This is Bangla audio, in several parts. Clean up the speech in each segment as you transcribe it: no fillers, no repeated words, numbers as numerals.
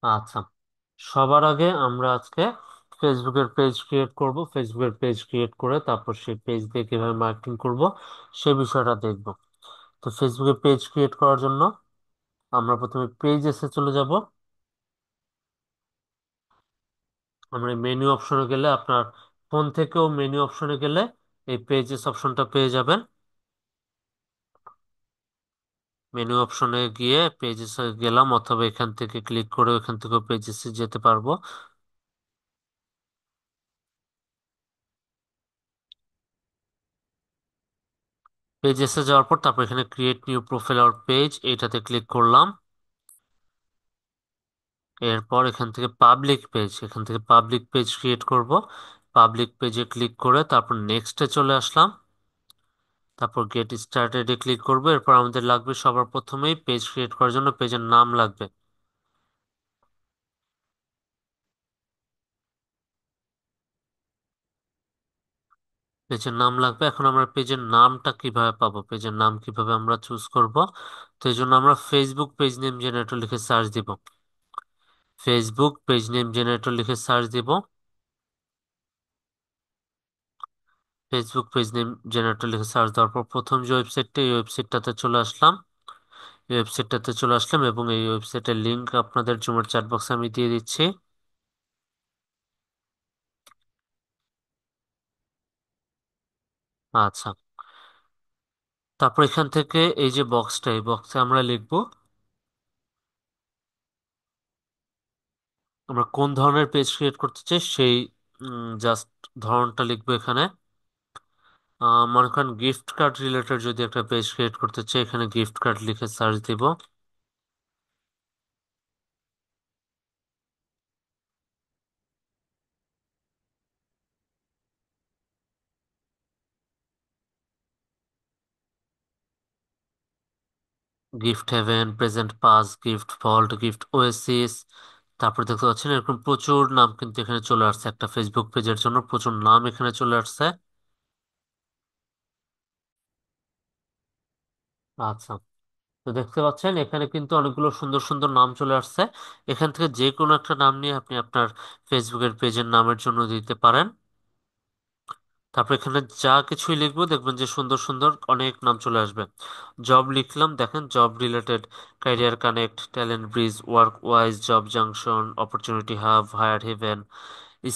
আচ্ছা, সবার আগে আমরা আজকে ফেসবুকের পেজ ক্রিয়েট করব। ফেসবুকের পেজ ক্রিয়েট করে তারপর সেই পেজ দিয়ে কিভাবে মার্কেটিং করব সে বিষয়টা দেখব। তো ফেসবুকে পেজ ক্রিয়েট করার জন্য আমরা প্রথমে পেজেসে চলে যাব। আমরা মেনু অপশনে গেলে, আপনার ফোন থেকেও মেনু অপশনে গেলে এই পেজেস অপশনটা পেয়ে যাবেন। মেনু অপশনে গিয়ে পেজেসে গেলাম, অথবা এখান থেকে ক্লিক করে এখান থেকেও পেজেসে যেতে পারবো। পেজেসে যাওয়ার পর তারপর এখানে create new profile or page, এইটাতে ক্লিক করলাম। এরপর এখান থেকে পাবলিক পেজ ক্রিয়েট করব। পাবলিক পেজে ক্লিক করে তারপর নেক্সটে চলে আসলাম। তারপর গেট স্টার্টেডে ক্লিক করব। এরপর আমাদের লাগবে সবার প্রথমেই পেজ ক্রিয়েট করার জন্য পেজের নাম লাগবে। পেজের নাম লাগবে। এখন আমরা পেজের নামটা কিভাবে পাবো, পেজের নাম কিভাবে আমরা চুজ করব? তো এই জন্য আমরা ফেসবুক পেজ নেম জেনারেটর লিখে সার্চ দিব। ফেসবুক পেজ নেম জেনারেটর লিখে সার্চ দিব। ফেসবুক পেজ নেম জেনারেটর লিখে সার্চ দেওয়ার পর প্রথম যে ওয়েবসাইটটা, এই ওয়েবসাইটটাতে চলে আসলাম। এই ওয়েবসাইটটাতে চলে আসলাম এবং এই ওয়েবসাইটের লিংক আপনাদের জুমের চ্যাট বক্সে আমি দিয়ে দিচ্ছি। আচ্ছা, তারপর এখান থেকে এই যে বক্সটা, এই বক্সে আমরা লিখব আমরা কোন ধরনের পেজ ক্রিয়েট করতে চাই, সেই জাস্ট ধরনটা লিখবো এখানে। মনে করেন গিফট কার্ড রিলেটেড যদি একটা পেজ ক্রিয়েট করতে চাই, এখানে গিফট কার্ড লিখে সার্চ দিব। Gift haven, present pass, gift vault, gift oasis. তারপর দেখতে পাচ্ছেন এরকম প্রচুর নাম কিন্তু এখানে চলে আসছে। একটা ফেসবুক পেজের জন্য প্রচুর নাম এখানে চলে আসছে। আচ্ছা, তো দেখতে পাচ্ছেন এখানে কিন্তু অনেকগুলো সুন্দর সুন্দর নাম চলে আসছে। এখান থেকে যে কোনো একটা নাম নিয়ে আপনি আপনার ফেসবুকের পেজের নামের জন্য দিতে পারেন। তারপর এখানে যা কিছুই লিখবো দেখবেন যে সুন্দর সুন্দর অনেক নাম চলে আসবে। জব লিখলাম, দেখেন job related, career connect, talent bridge, work wise, job junction, opportunity hub, higher haven,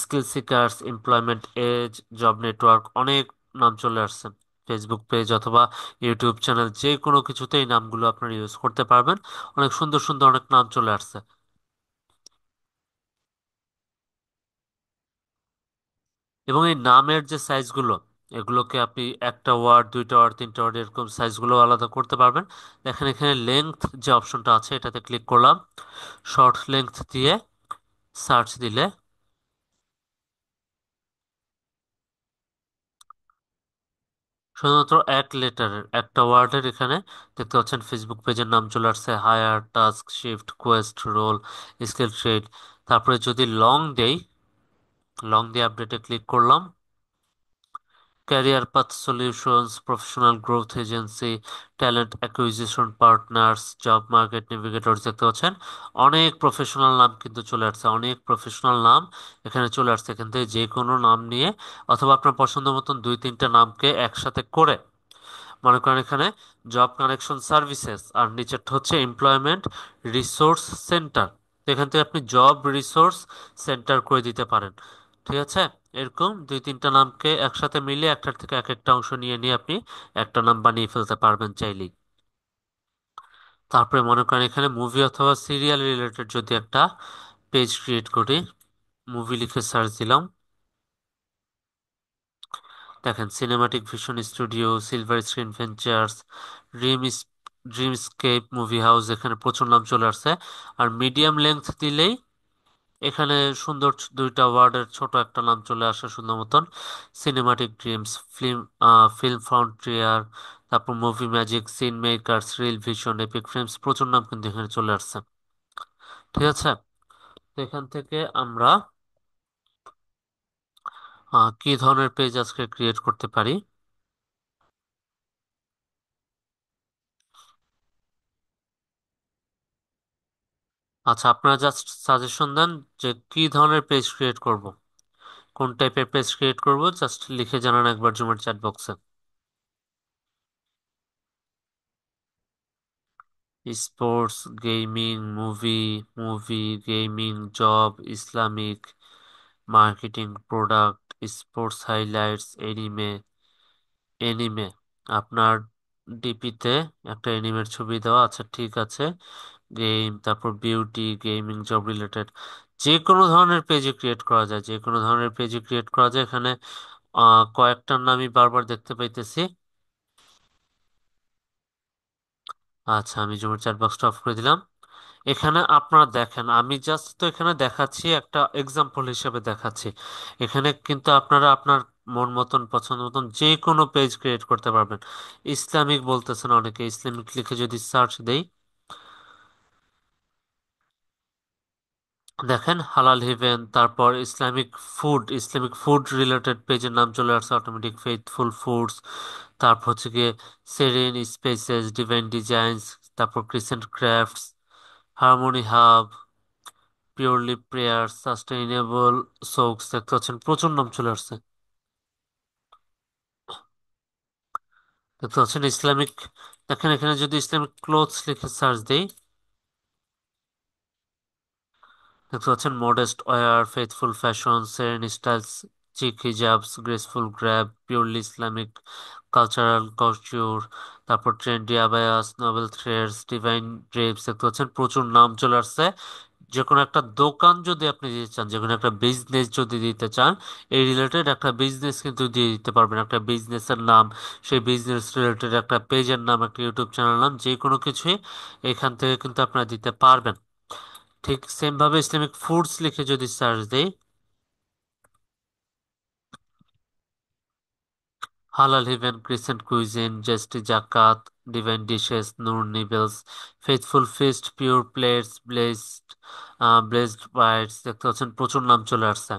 skill seekers, employment edge, job network, অনেক নাম চলে আসছে। ফেসবুক পেজ অথবা ইউটিউব চ্যানেল যে কোনো কিছুতে এই নামগুলো আপনারা ইউজ করতে পারবেন। অনেক সুন্দর সুন্দর অনেক নাম চলে আসছে। এবং এই নামের যে সাইজগুলো, এগুলোকে আপনি একটা ওয়ার্ড, দুইটা ওয়ার্ড, তিনটা ওয়ার্ড, এরকম সাইজগুলো আলাদা করতে পারবেন। দেখেন এখানে লেংথ যে অপশনটা আছে এটাতে ক্লিক করলাম। শর্ট লেংথ দিয়ে সার্চ দিলে শুধুমাত্র এক লেটারের একটা ওয়ার্ডের এখানে দেখতে পাচ্ছেন ফেসবুক পেজের নাম চলে আসছে, hire, task, shift, quest, role, skill trade. তারপরে যদি লং দেই, লং দিয়ে আপডেটে ক্লিক করলাম। Career path solutions, professional growth agency, talent acquisition partners, job market navigator, দেখতে পাচ্ছেন অনেক প্রফেশনাল নাম কিন্তু চলে আসছে। অনেক প্রফেশনাল নাম এখানে চলে আসছে। এখান থেকে যে কোনো নাম নিয়ে অথবা আপনার পছন্দ মতন দুই তিনটা নামকে একসাথে করে, মনে করেন এখানে জব কানেকশন সার্ভিসেস আর নিচেরটা হচ্ছে এমপ্লয়মেন্ট রিসোর্স সেন্টার, এখান থেকে আপনি জব রিসোর্স সেন্টার করে দিতে পারেন। ঠিক আছে, এরকম দুই তিনটা নামকে একসাথে মিলিয়ে একটার থেকে এক একটা অংশ নিয়ে নিয়ে আপনি একটা নাম বানিয়ে ফেলতে পারবেন চাইলেই। তারপরে মনে করেন এখানে মুভি অথবা সিরিয়াল রিলেটেড যদি একটা পেজ ক্রিয়েট করি, মুভি লিখে সার্চ দিলাম। দেখেন cinematic vision studio, silver screen ventures, dream dreamscape movie house, এখানে প্রচুর নাম চলে আসছে। আর মিডিয়াম লেন্থ দিলেই এখানে সুন্দর দুইটা ওয়ার্ডের ছোট একটা নাম চলে আসে সুন্দর মতন। Cinematic dreams, film film frontier, তারপর movie magic, scene makers, reel vision, epic films, প্রচুর নাম কিন্তু এখানে চলে আসছে। ঠিক আছে, তো এখান থেকে আমরা কি ধরনের পেজ আজকে ক্রিয়েট করতে পারি? আচ্ছা, আপনারা জাস্ট সাজেশন দেন যে কি ধরনের পেজ ক্রিয়েট করব, কোন টাইপের পেজ ক্রিয়েট করব, জাস্ট লিখে জানান একবার জুমের চ্যাট বক্সে। Sports, gaming, movie, gaming, job, Islamic, marketing, product, sports highlights, anime. আপনার ডিপিতে একটা এনিমের ছবি দেওয়া, আচ্ছা ঠিক আছে। গেম, তারপর বিউটি, গেমিং, জব রিলেটেড, যে কোনো ধরনের পেজে ক্রিয়েট করা যায়, যে কোনো ধরনের পেজে ক্রিয়েট করা যায়। এখানে কয়েকটার নামই বারবার দেখতে পাইতেছি। আচ্ছা, আমি জুমের চ্যাট বক্সটা অফ করে দিলাম। এখানে আপনারা দেখেন, আমি জাস্ট তো এখানে দেখাচ্ছি, একটা এক্সাম্পল হিসেবে দেখাচ্ছি। এখানে কিন্তু আপনারা আপনার মন মতন পছন্দ মতন যে কোনো পেজ ক্রিয়েট করতে পারবেন। ইসলামিক বলতেছেন অনেকে, ইসলামিক লিখে যদি সার্চ দেই, দেখেন হালাল হেভেন, তারপর ইসলামিক ফুড রিলেটেড পেজের নাম চলে আসছে, অটোমেটিক ফেথফুল ফুডস, তারপর হচ্ছে গিয়ে সেরেন স্পেসেস, ডিভাইন ডিজাইনস, তারপর crescent crafts, harmony hub, purely prayer, sustainable socks, দেখতে পাচ্ছেন প্রচুর নাম চলে আসছে। দেখতে পাচ্ছেন ইসলামিক, দেখেন এখানে যদি ইসলামিক ক্লোথস লিখে সার্চ দেই, দেখতে পাচ্ছেন modest wear, faithful fashion, serene styles, chic hijabs, graceful grab, purely Islamic, cultural couture, তারপর trendy abayas, noble threads, divine drapes. দেখতে পাচ্ছেন প্রচুর নাম চলে আসছে। যে কোনো একটা দোকান যদি আপনি দিতে চান, যে কোনো একটা বিজনেস যদি দিতে চান, এই রিলেটেড একটা বিজনেস কিন্তু দিয়ে দিতে পারবেন, একটা বিজনেসের নাম, সেই বিজনেস রিলেটেড একটা পেজের নাম, একটা ইউটিউব চ্যানেল নাম, যে কোনো কিছুই এখান থেকে কিন্তু আপনারা দিতে পারবেন। ঠিক সেম ভাবে ইসলামিক ফুডস লিখে যদি সার্চ দেই, হালাল haven, crescent cuisine, zesty zakat, divine dishes, noor nibbles, faithful feast, pure plates, blessed bites. দেখতে পাচ্ছেন প্রচুর নাম চলে আসছে।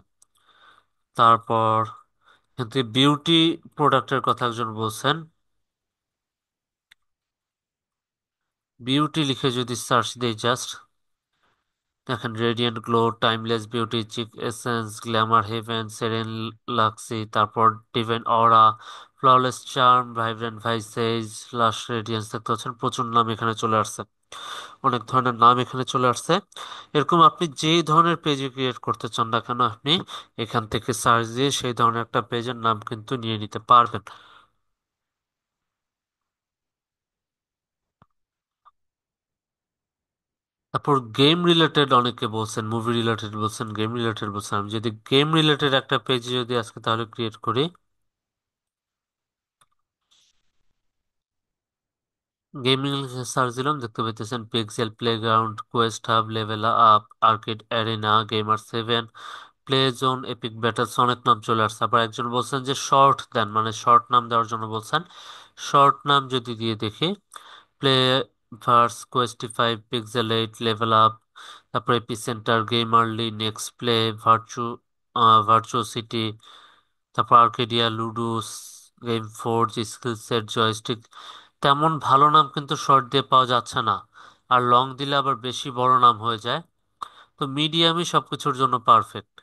তারপর কিন্তু বিউটি প্রোডাক্টের কথা একজন বলছেন, বিউটি লিখে যদি সার্চ দেই জাস্ট, দেখেন রেডিয়েন্ট গ্লো, টাইমলেস বিউটি, চিক এসেন্স, গ্ল্যামার হেভেন, সেরেন লাক্সি, তারপর ডিভাইন অরা, ফ্ললেস চার্ম, ভাইব্রেন্ট ভাইসেজ, লাশ রেডিয়েন্স। দেখতে পাচ্ছেন প্রচুর নাম এখানে চলে আসছে, অনেক ধরনের নাম এখানে চলে আসছে। এরকম আপনি যেই ধরনের পেজ ক্রিয়েট করতে চান না কেন, আপনি এখান থেকে সার্চ দিয়ে সেই ধরনের একটা পেজের নাম কিন্তু নিয়ে নিতে পারবেন। তারপর গেম রিলেটেড অনেকে বলছেন, মুভি রিলেটেড বলছেন, গেম রিলেটেড বলছেন। আমি যদি গেম রিলেটেড একটা পেজ যদি আজকে তাহলে ক্রিয়েট করি, গেমিং সার্চ দিলাম, দেখতে পাইতেছেন pixel playground, Quest hub, level up, arcade arena, gamer 7, play zone, epic battles, অনেক নাম চলে আসছে। আবার একজন বলছেন যে শর্ট দেন, মানে শর্ট নাম দেওয়ার জন্য বলছেন। শর্ট নাম যদি দিয়ে দেখি, play verse, questify, pixel 8, level up, তারপর epicentre, gamerly, next play, virtuosity, তারপর Arcadia, ludus, game forge, skill set, joystick. তেমন ভালো নাম কিন্তু শর্ট দিয়ে পাওয়া যাচ্ছে না, আর লং দিলে আবার বেশি বড় নাম হয়ে যায়। তো মিডিয়ামই সবকিছুর জন্য পারফেক্ট।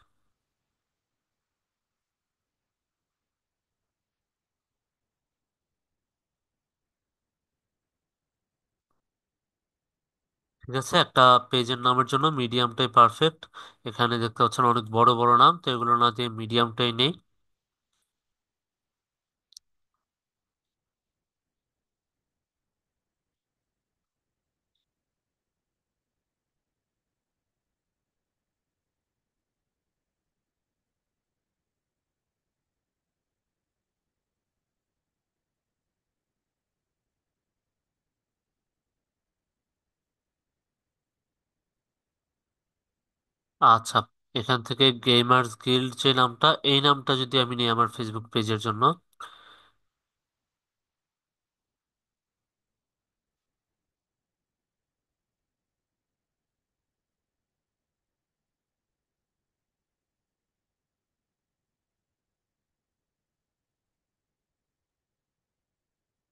ঠিক আছে, একটা পেজের নামের জন্য মিডিয়ামটাই পারফেক্ট। এখানে দেখতে পাচ্ছেন অনেক বড় বড় নাম, তো এগুলো না দিয়ে মিডিয়ামটাই নেই। আচ্ছা, এখান থেকে গেমার্স গিল্ড যে নামটা, এই নামটা যদি আমি নিই আমার ফেসবুক পেজের জন্য।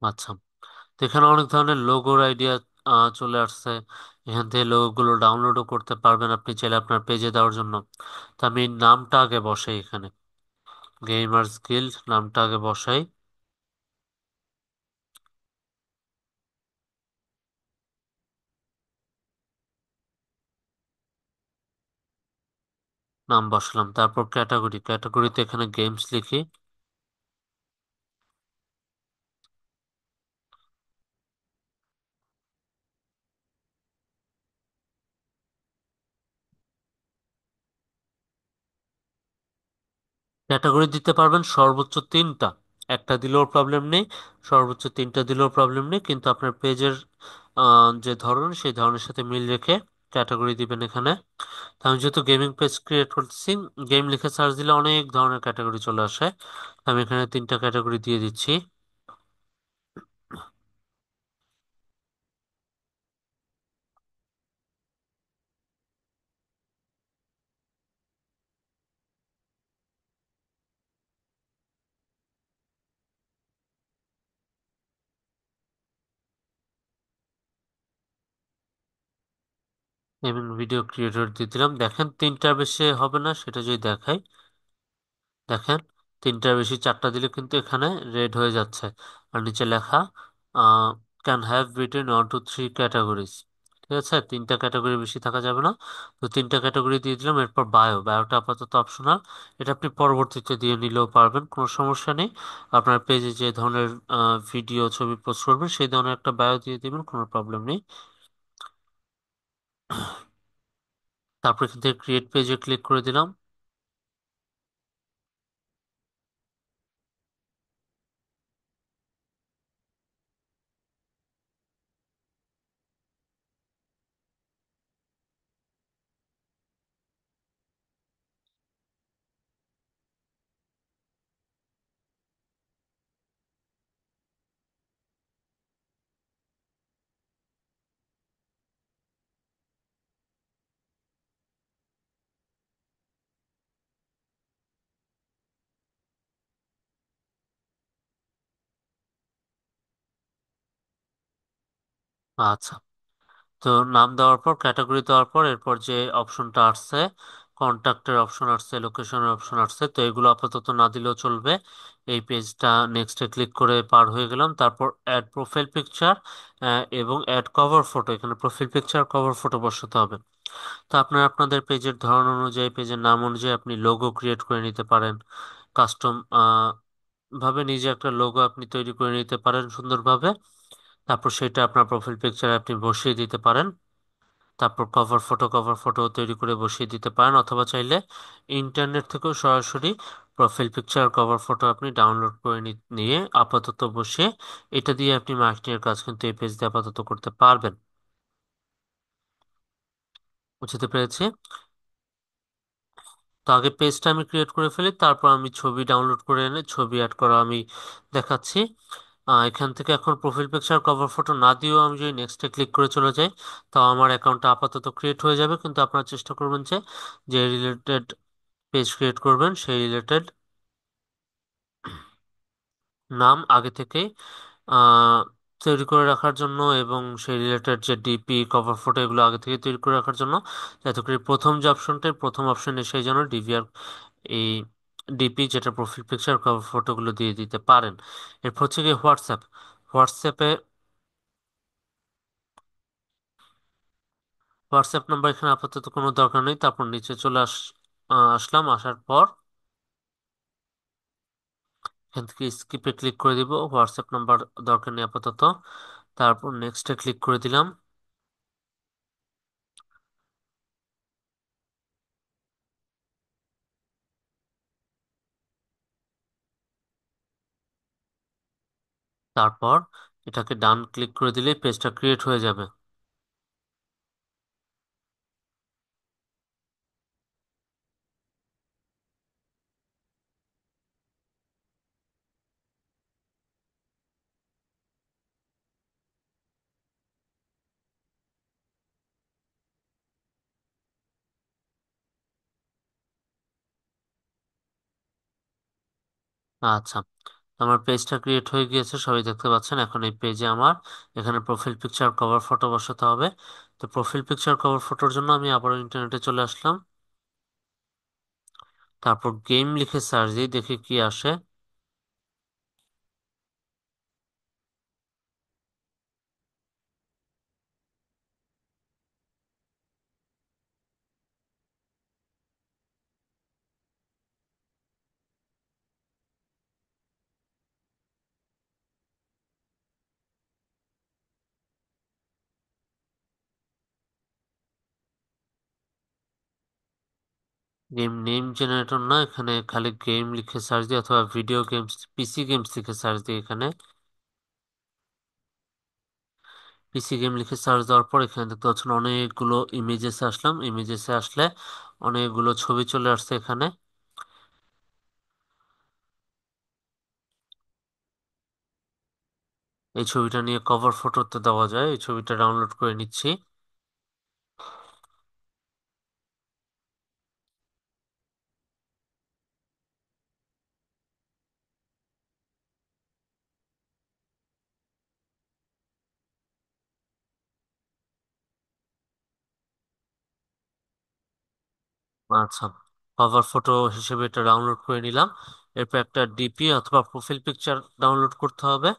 আচ্ছা, তো এখানে অনেক ধরনের লোগোর আইডিয়া চলে আসছে। এখান থেকে লোগোগুলো ডাউনলোডও করতে পারবেন আপনি চাইলে আপনার পেজে দেওয়ার জন্য। তো আমি নামটা আগে বসাই এখানে, গেমার্স গিল্ড নামটা আগে বসাই। নাম বসালাম, তারপর ক্যাটাগরিতে এখানে গেমস লিখি। ক্যাটাগরি দিতে পারবেন সর্বোচ্চ তিনটা, একটা দিলেও প্রবলেম নেই, সর্বোচ্চ তিনটা দিলেও প্রবলেম নেই, কিন্তু আপনার পেজের যে ধরন সেই ধরনের সাথে মিল রেখে ক্যাটাগরি দিবেন এখানে। তো আমি যেহেতু গেমিং পেজ ক্রিয়েট করতেছি, গেম লিখে সার্চ দিলে অনেক ধরনের ক্যাটাগরি চলে আসে। আমি এখানে তিনটা ক্যাটাগরি দিয়ে দিচ্ছি। গেমিং ভিডিও ক্রিয়েটর দিয়ে দিলাম, দেখেন তিনটার বেশি হবে না সেটা যদি দেখাই, দেখেন তিনটার বেশি চারটা দিলে কিন্তু এখানে রেড হয়ে যাচ্ছে। আর নিচে লেখা can have between 1 to 3 categories. ঠিক আছে, তিনটা ক্যাটাগরি বেশি থাকা যাবে না। তো তিনটা ক্যাটাগরি দিয়ে দিলাম। এরপর বায়োটা আপাতত অপশনাল, এটা আপনি পরবর্তীতে দিয়ে নিলেও পারবেন, কোনো সমস্যা নেই। আপনার পেজে যে ধরনের ভিডিও ছবি পোস্ট করবেন সেই ধরনের একটা বায়ো দিয়ে দিবেন, কোনো প্রবলেম নেই। তারপর এখান থেকে ক্রিয়েট পেজে ক্লিক করে দিলাম। আচ্ছা, তো নাম দেওয়ার পর ক্যাটাগরি দেওয়ার পর এরপর যে অপশনটা আসছে, কন্ট্যাক্টের অপশন আসছে, লোকেশনের অপশন আসছে, তো এগুলো আপাতত না দিলেও চলবে। এই পেজটা নেক্সটে ক্লিক করে পার হয়ে গেলাম। তারপর অ্যাড প্রোফাইল পিকচার এবং অ্যাড কভার ফটো, এখানে প্রোফাইল পিকচার কভার ফটো বসাতে হবে। তো আপনারা আপনাদের পেজের ধরন অনুযায়ী, পেজের নাম অনুযায়ী আপনি লোগো ক্রিয়েট করে নিতে পারেন। কাস্টম ভাবে নিজে একটা লোগো আপনি তৈরি করে নিতে পারেন সুন্দরভাবে। তারপর সেটা আপনার প্রোফাইল পিকচারে আপনি বসিয়ে দিতে পারেন। তারপর কভার ফটো তৈরি করে বসিয়ে দিতে পারেন, অথবা চাইলে ইন্টারনেট থেকেও সরাসরি প্রোফাইল পিকচার কভার ফটো আপনি ডাউনলোড করে নিয়ে আপাতত বসে এটা দিয়ে আপনি মার্কেটিং এর কাজ কিন্তু এই পেজ দিয়ে আপাতত করতে পারবেন। বুঝতে পেরেছি। তো আগে পেজটা আমি ক্রিয়েট করে ফেলি, তারপর আমি ছবি ডাউনলোড করে এনে ছবি অ্যাড করা আমি দেখাচ্ছি। এখান থেকে এখন প্রোফাইল পিকচার কভার ফটো না দিয়েও আমি যদি নেক্সটে ক্লিক করে চলে যাই, তাও আমার অ্যাকাউন্টটা আপাতত ক্রিয়েট হয়ে যাবে। কিন্তু আপনারা চেষ্টা করবেন যে যে রিলেটেড পেজ ক্রিয়েট করবেন সেই রিলেটেড নাম আগে থেকে আহ, তৈরি করে রাখার জন্য, এবং সেই রিলেটেড যে ডিপি কভার ফটো এগুলো আগে থেকে তৈরি করে রাখার জন্য, যাতে করে প্রথম যে অপশনটা, প্রথম অপশনে সেই জন্য ডিভিআর এই ডিপি যেটা প্রোফাইল পিকচার কভার ফটোগুলো দিয়ে দিতে পারেন। এরপর হচ্ছে কি হোয়াটসঅ্যাপে হোয়াটসঅ্যাপ নাম্বার এখানে আপাতত কোনো দরকার নেই। তারপর নিচে চলে আসলাম, আসার পর এখান থেকে স্কিপে ক্লিক করে দিব, হোয়াটসঅ্যাপ নাম্বার দরকার নেই আপাতত। তারপর নেক্সটে ক্লিক করে দিলাম। তারপর এটাকে ডান ক্লিক করে দিলেই পেজটা ক্রিয়েট হয়ে যাবে। আচ্ছা, আমার পেজটা ক্রিয়েট হয়ে গিয়েছে, সবাই দেখতে পাচ্ছেন। এখন এই পেজে আমার এখানে প্রোফাইল পিকচার কভার ফটো বসাতে হবে। তো প্রোফাইল পিকচার কভার ফটোর জন্য আমি আবারও ইন্টারনেটে চলে আসলাম। তারপর গেম লিখে সার্চ দিই, দেখি কি আসে। গেম নেম জেনারেটর না, এখানে খালি গেম লিখে সার্চ দিই, অথবা ভিডিও গেমস, পিসি গেমস লিখে সার্চ দিই এখানে। পিসি গেম লিখে সার্চ দেওয়ার পর এখানে দেখতে পাচ্ছেন অনেকগুলো ইমেজেসে আসলাম। ইমেজেসে আসলে অনেকগুলো ছবি চলে আসছে এখানে। এই ছবিটা নিয়ে কভার ফটোতে দেওয়া যায়, এই ছবিটা ডাউনলোড করে নিচ্ছি। আচ্ছা, কভার ফটো হিসেবে এটা ডাউনলোড করে নিলাম। এরপর একটা ডিপি অথবা প্রোফাইল পিকচার ডাউনলোড করতে হবে।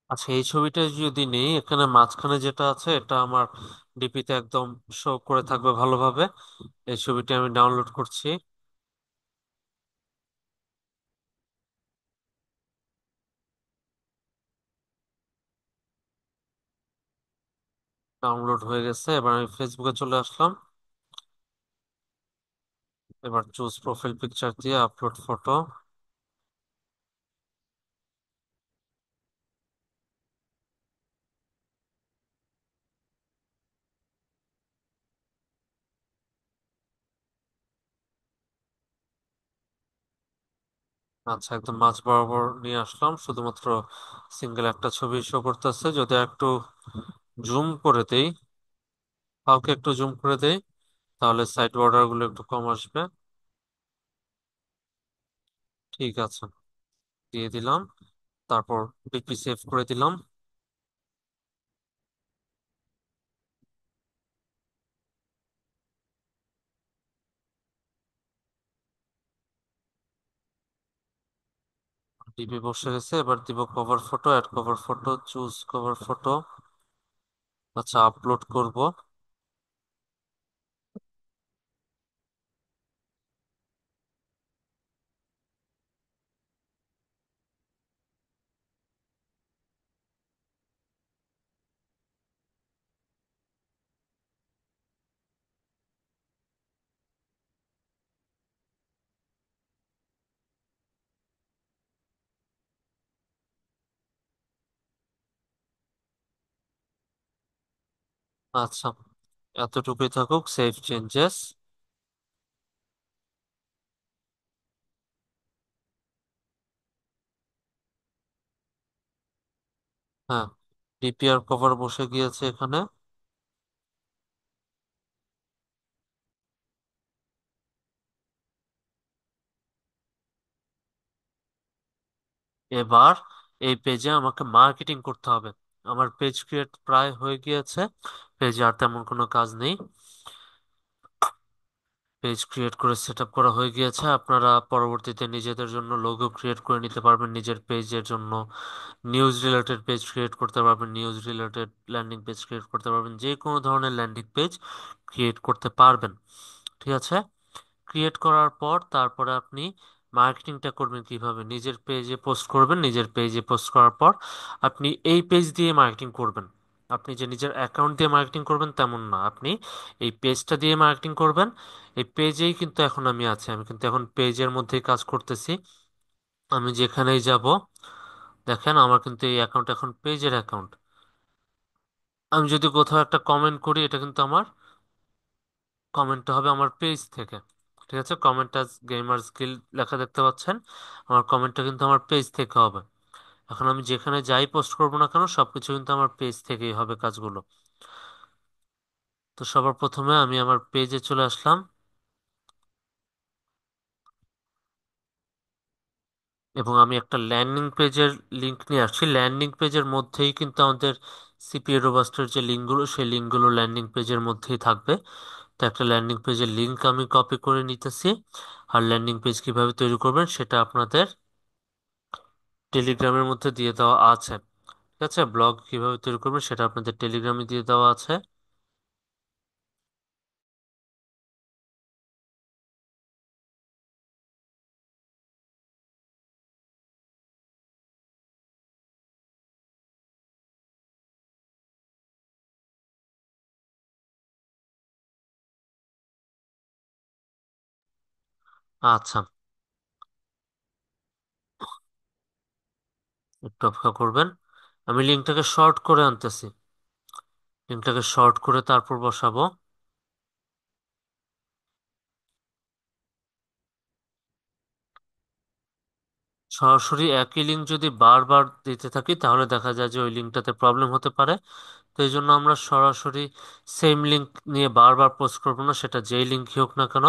আচ্ছা, এই ছবিটা যদি নেই, এখানে মাঝখানে যেটা আছে এটা আমার ডিপিতে একদম শো করে থাকবে ভালোভাবে। এই ছবিটি আমি ডাউনলোড করছি। ডাউনলোড হয়ে গেছে, এবার আমি ফেসবুকে চলে আসলাম। এবার চুজ প্রোফাইল পিকচার দিয়ে আপলোড ফটো। আচ্ছা, একদম মাঝ বরাবর নিয়ে আসলাম, শুধুমাত্র সিঙ্গেল একটা ছবি শো করতেছে। যদি একটু জুম করে দেই, কাউকে একটু জুম করে দেই, তাহলে সাইড বর্ডার গুলো একটু কম আসবে। ঠিক আছে, দিয়ে দিলাম। তারপর ডিপি সেভ করে দিলাম। ডিপি বসে গেছে, এবার দিব cover photo, add cover photo, choose cover photo. আচ্ছা, আপলোড করব। আচ্ছা, এতটুকুই থাকুক, সেভ চেঞ্জেস। হ্যাঁ, ডিপি আর কভার বসে গিয়েছে এখানে। এবার এই পেজে আমাকে মার্কেটিং করতে হবে। আমার পেজ ক্রিয়েট প্রায় হয়ে গিয়েছে, পেজে আর তেমন কোনো কাজ নেই। পেজ ক্রিয়েট করে সেট আপ করা হয়ে গিয়েছে। আপনারা পরবর্তীতে নিজেদের জন্য লোগো ক্রিয়েট করে নিতে পারবেন নিজের পেজের জন্য, নিউজ রিলেটেড পেজ ক্রিয়েট করতে পারবেন, news related landing page create করতে পারবেন, যে কোনো ধরনের ল্যান্ডিং পেজ ক্রিয়েট করতে পারবেন। ঠিক আছে, ক্রিয়েট করার পর তারপরে আপনি মার্কেটিংটা করবেন কিভাবে, নিজের পেজে পোস্ট করবেন। নিজের পেজে পোস্ট করার পর আপনি এই পেজ দিয়ে মার্কেটিং করবেন। আপনি যে নিজের অ্যাকাউন্ট দিয়ে মার্কেটিং করবেন তেমন না, আপনি এই পেজটা দিয়ে মার্কেটিং করবেন। এই পেজেই কিন্তু এখন আমি আছি, আমি কিন্তু এখন পেজের মধ্যেই কাজ করতেছি। আমি যেখানেই যাব দেখেন আমার কিন্তু এই অ্যাকাউন্ট এখন পেজের অ্যাকাউন্ট। আমি যদি কোথাও একটা কমেন্ট করি, এটা কিন্তু আমার কমেন্টটা হবে আমার পেজ থেকে। ঠিক আছে, কমেন্ট আজ গেমার স্কিল লেখা দেখতে পাচ্ছেন, আমার কমেন্টটা কিন্তু আমার পেজ থেকে হবে। এখন আমি যেখানে যাই পোস্ট করবো না কেন সবকিছু কিন্তু আমার পেজ থেকেই হবে কাজগুলো। তো সবার প্রথমে আমি আমার পেজে চলে আসলাম এবং আমি একটা ল্যান্ডিং পেজের লিংক নিয়ে আসছি। ল্যান্ডিং পেজের মধ্যেই কিন্তু আমাদের সিপিএ রোবাস্টের যে লিঙ্কগুলো, সেই লিঙ্কগুলো ল্যান্ডিং পেজের মধ্যেই থাকবে। তো একটা ল্যান্ডিং পেজের লিংক আমি কপি করে নিতেছি। আর ল্যান্ডিং পেজ কিভাবে তৈরি করবেন সেটা আপনাদের টেলিগ্রামের মধ্যে দিয়ে দেওয়া আছে। ঠিক আছে, ব্লগ কিভাবে তৈরি করবেন সেটা আপনাদের টেলিগ্রামে দিয়ে দেওয়া আছে। আচ্ছা, একটু অপেক্ষা করবেন, আমি লিঙ্কটাকে শর্ট করে আনতেছি। লিঙ্কটাকে শর্ট করে তারপর বসাবো। সরাসরি একই লিঙ্ক যদি বারবার দিতে থাকি তাহলে দেখা যায় যে ওই লিঙ্কটাতে প্রবলেম হতে পারে। তো এই জন্য আমরা সরাসরি সেম লিঙ্ক নিয়ে বারবার পোস্ট করবো না, সেটা যেই লিঙ্কই হোক না কেন।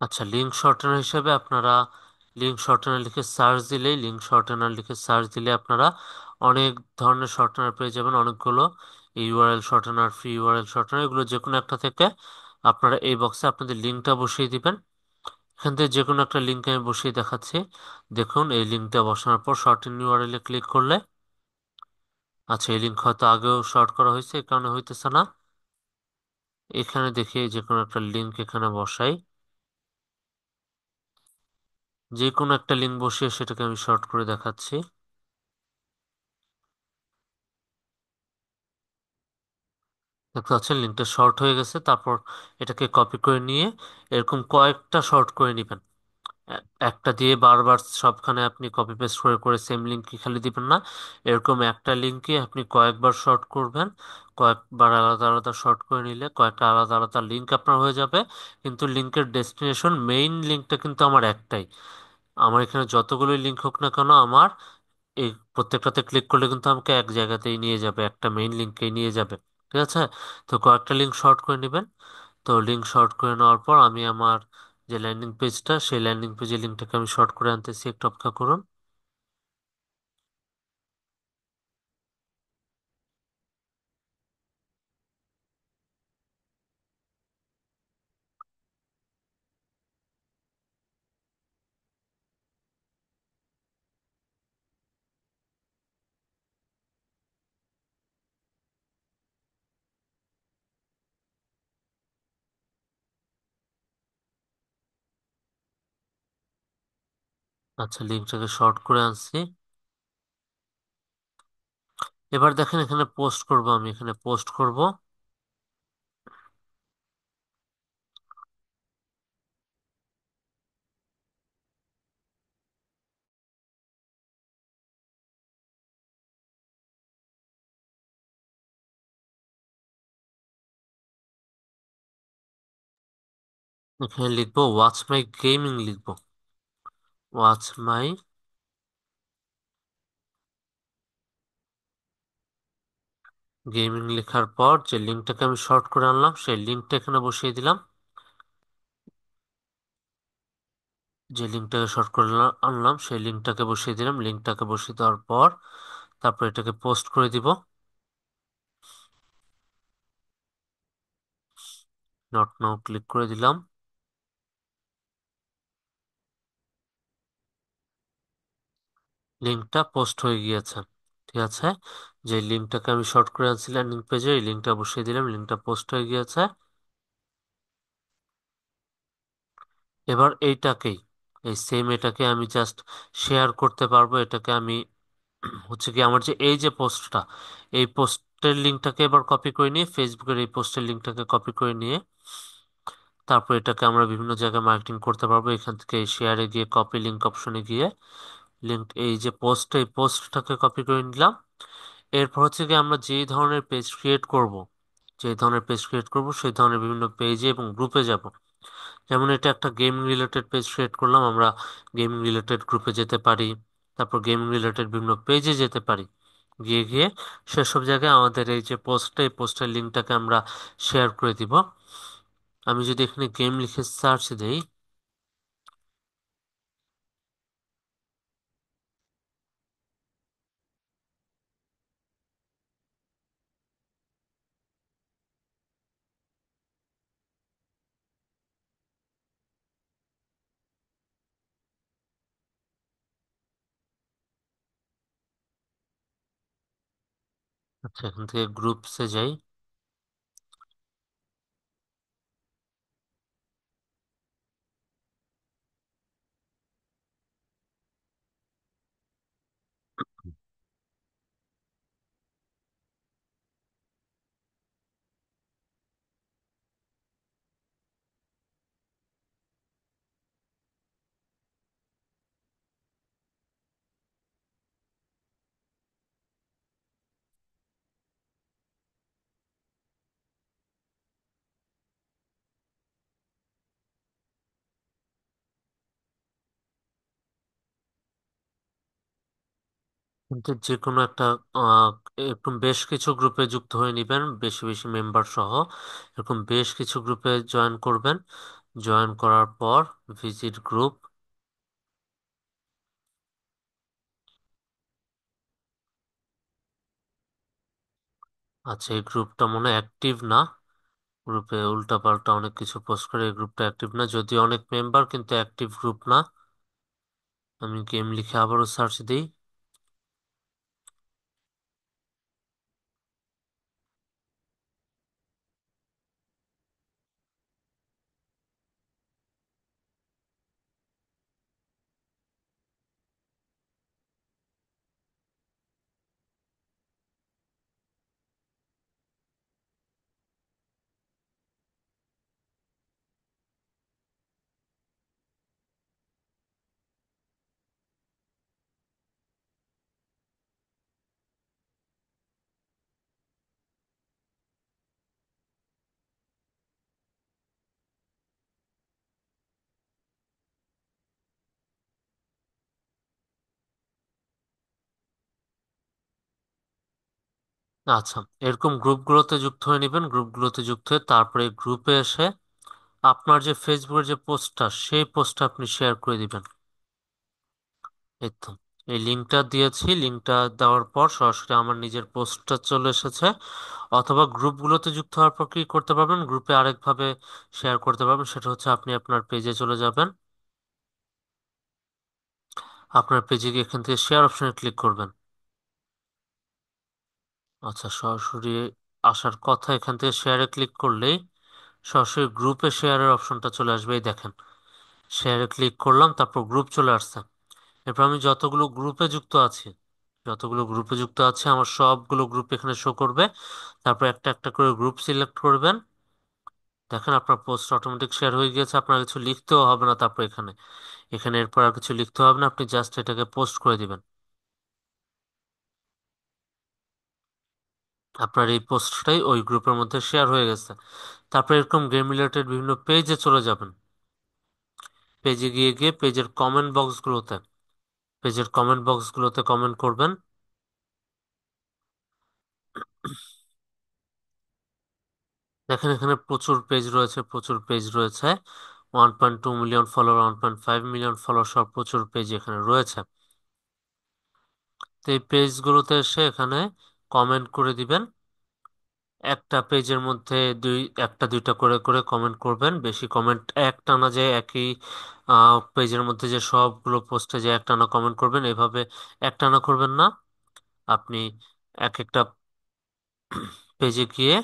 আচ্ছা, লিঙ্ক শর্টেনার হিসেবে আপনারা লিঙ্ক শর্টেনার লিখে সার্চ দিলেই, লিঙ্ক শর্টেনার লিখে সার্চ দিলে আপনারা অনেক ধরনের শর্টেনার পেয়ে যাবেন, অনেকগুলো ইউআরএল শর্টেনার, ফ্রি ইউআরএল শর্টেনার, এগুলো যে কোনো একটা থেকে আপনারা এই বক্সে আপনাদের লিঙ্কটা বসিয়ে দিবেন। এখান থেকে যে কোনো একটা লিঙ্ক আমি বসিয়ে দেখাচ্ছি। দেখুন এই লিঙ্কটা বসানোর পর শর্টেন ইউআরএল এ ক্লিক করলে, আচ্ছা এই লিঙ্ক হয়তো আগেও শর্ট করা হয়েছে এই কারণে হইতেছে না। এখানে দেখি যে কোনো একটা লিঙ্ক এখানে বসাই, যে কোনো একটা লিঙ্ক বসিয়ে সেটাকে আমি শর্ট করে দেখাচ্ছি। দেখতে পাচ্ছেন লিঙ্কটা শর্ট হয়ে গেছে। তারপর এটাকে কপি করে নিয়ে এরকম কয়েকটা শর্ট করে নেবেন। একটা দিয়ে বারবার সবখানে আপনি কপি পেস্ট করে করে সেম লিঙ্কই খালি দিবেন না, এরকম একটা লিঙ্কে আপনি কয়েকবার শর্ট করবেন। কয়েকবার আলাদা আলাদা শর্ট করে নিলে কয়েকটা আলাদা আলাদা লিঙ্ক আপনার হয়ে যাবে। কিন্তু লিঙ্কের ডেস্টিনেশন মেইন লিঙ্কটা কিন্তু আমার একটাই। আমার এখানে যতগুলোই লিঙ্ক হোক না কেন, আমার এই প্রত্যেকটাতে ক্লিক করলে কিন্তু আমাকে এক জায়গাতেই নিয়ে যাবে, একটা মেইন লিঙ্কেই নিয়ে যাবে। ঠিক আছে, তো কয়েকটা লিঙ্ক শর্ট করে নেবেন। তো লিঙ্ক শর্ট করে নেওয়ার পর আমি আমার যে ল্যান্ডিং পেজটা, সেই ল্যান্ডিং পেজের লিঙ্কটাকে আমি শর্ট করে আনতেছি, একটু অপেক্ষা করুন। আচ্ছা, লিঙ্কটাকে শর্ট করে আনছি। এবার দেখেন এখানে পোস্ট করব, আমি এখানে পোস্ট করব। এখানে লিখবো ওয়াচ মাই গেমিং, লিখবো ওয়াচ মাই গেমিং লেখার পর যে লিঙ্কটাকে আমি শর্ট করে আনলাম সেই লিঙ্কটা এখানে বসিয়ে দিলাম। যে লিঙ্কটাকে শর্ট করে আনলাম সেই লিঙ্কটাকে বসিয়ে দিলাম। লিঙ্কটাকে বসিয়ে দেওয়ার পর তারপর এটাকে পোস্ট করে দিব। নট নাও ক্লিক করে দিলাম। লিঙ্কটা পোস্ট হয়ে গিয়েছে। ঠিক আছে, যে লিঙ্কটাকে আমি শর্ট করে আনছি ল্যান্ডিং পেজে, এই লিঙ্কটা বসিয়ে দিলাম, লিঙ্কটা পোস্ট হয়ে গিয়েছে। এবার এইটাকেই, এই সেম এটাকে আমি জাস্ট শেয়ার করতে পারবো। এটাকে আমি হচ্ছে কি আমার যে এই যে পোস্টটা, এই পোস্টের লিঙ্কটাকে এবার কপি করে নিয়ে ফেসবুকের এই পোস্টের লিঙ্কটাকে কপি করে নিয়ে তারপর এটাকে আমরা বিভিন্ন জায়গায় মার্কেটিং করতে পারবো। এখান থেকে শেয়ারে গিয়ে কপি লিঙ্ক অপশনে গিয়ে লিঙ্ক, এই যে পোস্ট, এই পোস্টটাকে কপি করে নিলাম। এরপর হচ্ছে কি আমরা যেই ধরনের পেজ ক্রিয়েট করব, যেই ধরনের পেজ ক্রিয়েট করব সেই ধরনের বিভিন্ন পেজে এবং গ্রুপে যাব। যেমন এটা একটা গেম রিলেটেড পেজ ক্রিয়েট করলাম, আমরা গেমিং রিলেটেড গ্রুপে যেতে পারি, তারপর গেমিং রিলেটেড বিভিন্ন পেজে যেতে পারি। গিয়ে গিয়ে সেসব জায়গায় আমাদের এই যে পোস্টটা, এই পোস্টের লিঙ্কটাকে আমরা শেয়ার করে দিব। আমি যদি এখানে গেম লিখে সার্চ দেই, আচ্ছা এখান থেকে গ্রুপসে যাই। কিন্তু যে কোনো একটা আহ, এরকম বেশ কিছু গ্রুপে যুক্ত হয়ে নেবেন, বেশি বেশি মেম্বার সহ এরকম বেশ কিছু গ্রুপে জয়েন করবেন। জয়েন করার পর ভিজিট গ্রুপ। আচ্ছা এই গ্রুপটা মনে অ্যাক্টিভ না, গ্রুপে উল্টাপাল্টা অনেক কিছু পোস্ট করে, এই গ্রুপটা অ্যাক্টিভ না, যদিও অনেক মেম্বার কিন্তু অ্যাক্টিভ গ্রুপ না। আমি গেম লিখে আবারও সার্চ দিই। আচ্ছা, এরকম গ্রুপগুলোতে যুক্ত হয়ে নেবেন। গ্রুপগুলোতে যুক্ত হয়ে তারপরে গ্রুপে এসে আপনার যে ফেসবুকের যে পোস্টটা সেই পোস্টটা আপনি শেয়ার করে দিবেন। এই তো, এই লিঙ্কটা দিয়েছি, লিঙ্কটা দেওয়ার পর সরাসরি আমার নিজের পোস্টটা চলে এসেছে। অথবা গ্রুপগুলোতে যুক্ত হওয়ার পর কি করতে পারবেন, গ্রুপে আরেকভাবে শেয়ার করতে পারবেন। সেটা হচ্ছে আপনি আপনার পেজে চলে যাবেন, আপনার পেজে গিয়ে এখান থেকে শেয়ার অপশনে ক্লিক করবেন। আচ্ছা সরাসরি আসার কথা, এখান থেকে শেয়ারে ক্লিক করলেই সরাসরি গ্রুপে শেয়ারের অপশনটা চলে আসবে। এই দেখেন, শেয়ারে ক্লিক করলাম, তারপর গ্রুপ চলে আসছে। এরপর আমি যতগুলো গ্রুপে যুক্ত আছি, যতগুলো গ্রুপে যুক্ত আছে আমার সবগুলো গ্রুপ এখানে শো করবে। তারপর একটা একটা করে গ্রুপ সিলেক্ট করবেন। দেখেন আপনার পোস্ট অটোমেটিক শেয়ার হয়ে গিয়েছে, আপনার কিছু লিখতেও হবে না। তারপর এখানে এখানে এরপর আর কিছু লিখতে হবে না, আপনি জাস্ট এটাকে পোস্ট করে দিবেন। আপনার এই পোস্টটাই ওই গ্রুপের মধ্যে শেয়ার হয়ে গেছে। তারপর এরকম গেম রিলেটেড বিভিন্ন পেজে চলে যাবেন। পেজে গিয়ে গিয়ে পেজের কমেন্ট বক্সগুলোতে কমেন্ট করবেন। দেখেন এখানে প্রচুর পেজ রয়েছে, প্রচুর পেজ রয়েছে। 1.2 মিলিয়ন ফলোয়ার, 1.5 মিলিয়ন ফলোয়ার সব প্রচুর পেজ এখানে রয়েছে। তো এই পেজগুলোতে এসে এখানে কমেন্ট করে দিবেন। একটা পেজের মধ্যে একটা দুইটা করে করে কমেন্ট করবেন। বেশি কমেন্ট একটানা যে একই পেজের মধ্যে যে সবগুলো পোস্টে যে একটানা কমেন্ট করবেন, এভাবে একটানা করবেন না। আপনি এক একটা পেজে গিয়ে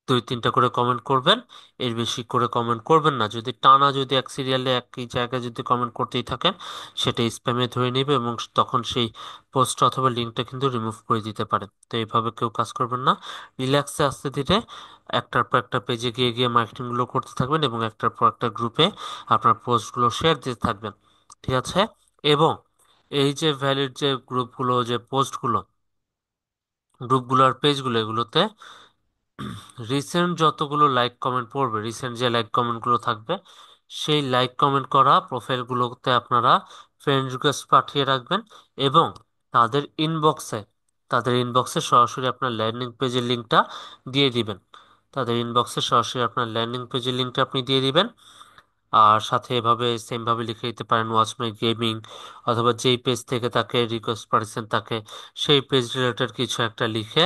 দুই তিনটা করে কমেন্ট করবেন, এর বেশি করে কমেন্ট করবেন না। যদি টানা যদি এক সিরিয়ালে একই জায়গায় যদি কমেন্ট করতেই থাকেন, সেটা স্প্যামে ধরে নেবে এবং তখন সেই পোস্ট অথবা লিঙ্কটা কিন্তু রিমুভ করে দিতে পারে। তো এইভাবে কেউ কাজ করবেন না। রিল্যাক্সে আস্তে ধীরে একটার পর একটা পেজে গিয়ে গিয়ে মার্কেটিং গুলো করতে থাকবেন এবং একটার পর একটা গ্রুপে আপনার পোস্টগুলো শেয়ার দিতে থাকবেন। ঠিক আছে? এবং এই যে ভ্যালিড যে গ্রুপগুলো, যে পোস্টগুলো, গ্রুপগুলো আর পেজগুলো, এগুলোতে রিসেন্ট যতগুলো লাইক কমেন্ট পড়বে, রিসেন্ট যে লাইক কমেন্ট গুলো থাকবে, সেই লাইক কমেন্ট করা প্রোফাইল গুলোতে আপনারা ফ্রেন্ড রিকোয়েস্ট পাঠিয়ে রাখবেন এবং তাদের ইনবক্সে তাদের ইনবক্সে সরাসরি আপনার ল্যান্ডিং পেজের লিঙ্কটা দিয়ে দিবেন। তাদের ইনবক্সে সরাসরি আপনার ল্যান্ডিং পেজের লিঙ্কটা আপনি দিয়ে দিবেন। আর সাথে এভাবে সেম ভাবে লিখে দিতে পারেন ওয়াচ মাই গেমিং, অথবা যেই পেজ থেকে তাকে রিকোয়েস্ট পাঠিয়েছেন তাকে সেই পেজ রিলেটেড কিছু একটা লিখে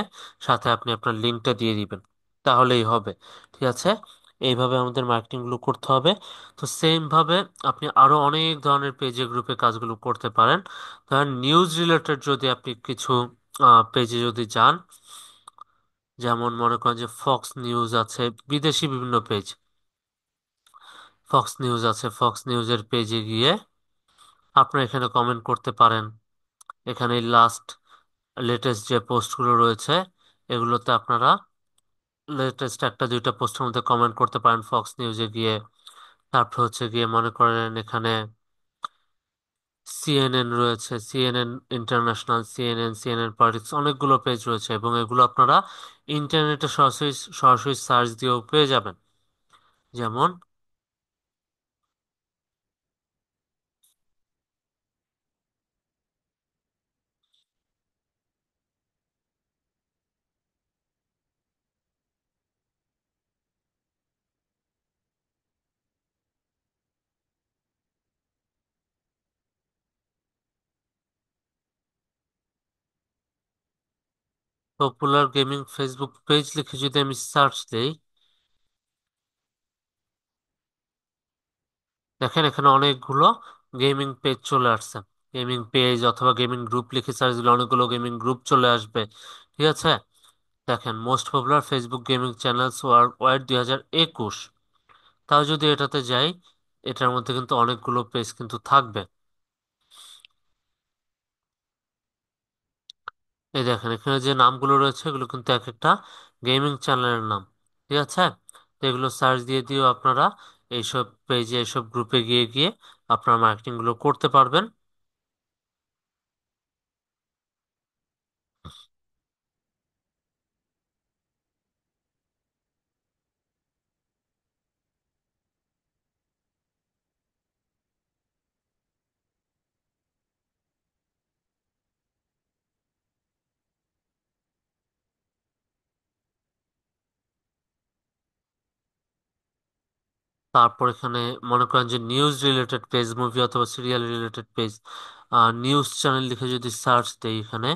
সাথে আপনি আপনার লিঙ্কটা দিয়ে দিবেন। তাহলেই হবে। ঠিক আছে? এইভাবে আমাদের মার্কেটিং গুলো করতে হবে। তো সেম ভাবে আপনি আরো অনেক ধরনের পেজে গ্রুপে কাজগুলো করতে পারেন। ধরেন নিউজ রিলেটেড যদি আপনি কিছু পেজে যদি যান, যেমন মনে করেন যে ফক্স নিউজ আছে, বিদেশি বিভিন্ন পেজ, ফক্স নিউজ আছে, ফক্স নিউজের পেজে গিয়ে আপনারা এখানে কমেন্ট করতে পারেন। এখানে লাস্ট লেটেস্ট যে পোস্টগুলো রয়েছে, এগুলোতে আপনারা লেটেস্ট একটা দুইটা পোস্টের মধ্যে কমেন্ট করতে পারেন ফক্স নিউজে গিয়ে। তারপর হচ্ছে গিয়ে মনে করেন এখানে সিএনএন রয়েছে, সিএনএন ইন্টারন্যাশনাল, সিএনএন পলিটিক্স, অনেকগুলো পেজ রয়েছে এবং এগুলো আপনারা ইন্টারনেটে সরাসরি সরাসরি সার্চ দিয়েও পেয়ে যাবেন। যেমন পপুলার গেমিং ফেসবুক পেজ লিখে যদি আমি সার্চ দেই, দেখেন এখানে অনেকগুলো গেমিং পেজ চলে আসছে। গেমিং পেজ অথবা গেমিং গ্রুপ লিখে সার্চ দিলে অনেকগুলো গেমিং গ্রুপ চলে আসবে। ঠিক আছে? দেখেন most popular Facebook gaming channels world 2021। তাও যদি এটাতে যাই, এটার মধ্যে কিন্তু অনেকগুলো পেজ কিন্তু থাকবে। এই দেখেন এখানে যে নামগুলো রয়েছে, এগুলো কিন্তু এক একটা গেমিং চ্যানেলের নাম। ঠিক আছে? তো এগুলো সার্চ দিয়ে দিয়েও আপনারা এইসব পেজে, এইসব গ্রুপে গিয়ে গিয়ে আপনার মার্কেটিং গুলো করতে পারবেন। তারপর এখানে মনে করেন যে নিউজ রিলেটেড পেজ, মুভি অথবা serial related page, news channel লিখে যদি সার্চ দেই এখানে,